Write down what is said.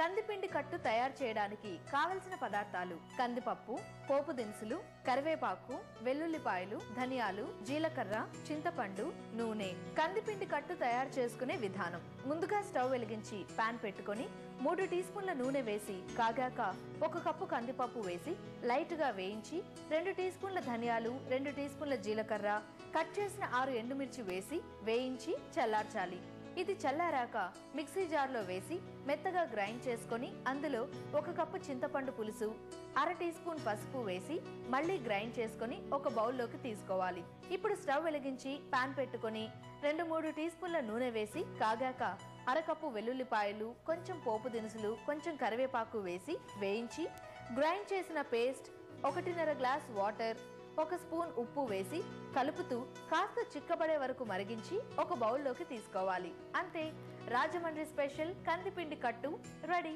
కందిపిండి కట్టు తయారు చేయడానికి కావలసిన పదార్థాలు: కందిపప్పు, పోపు దినుసులు, కరివేపాకు, వెల్లుల్లిపాయలు, ధనియాలు, జీలకర్ర, చింతపండు, నూనె. కందిపిండి కట్టు తయారు చేసుకునే విధానం: ముందుగా స్టవ్ వెలిగించి పాన్ పెట్టుకొని 3 టీ స్పూన్ల నూనె వేసి కాగాక 1 కప్పు కందిపప్పు వేసి లైట్ గా వేయించి 2 టీ స్పూన్ల ధనియాలు, 2 టీ స్పూన్ల జీలకర్ర, కట్ చేసిన 6 ఎండుమిర్చి వేసి వేయించి చల్లార్చాలి. ఇది చల్లారాక మిక్సీ జార్లో వేసి మెత్తగా గ్రైండ్ చేసుకొని అందులో 1 కప్పు చింతపండు పులుసు, 1/2 టీ స్పూన్ పసుపు వేసి మళ్ళీ గ్రైండ్ చేసుకొని ఒక బౌల్లోకి తీసుకోవాలి. ఇప్పుడు స్టవ్ వెలిగించి పాన్ పెట్టుకొని 2-3 టీ స్పూన్ల నూనె వేసి కాగాక 1/2 కప్పు వెల్లుల్లిపాయలు, కొంచెం పోపు దినుసులు, కొంచెం కరివేపాకు వేసి వేయించి గ్రైండ్ చేసిన పేస్ట్, 1.5 గ్లాస్ వాటర్, 1 స్పూన్ ఉప్పు వేసి కలుపుతూ కాస్త చిక్కబడే వరకు మరిగించి ఒక బౌల్లోకి తీసుకోవాలి. అంతే, రాజమండ్రి స్పెషల్ కందిపిండి కట్టు రెడీ.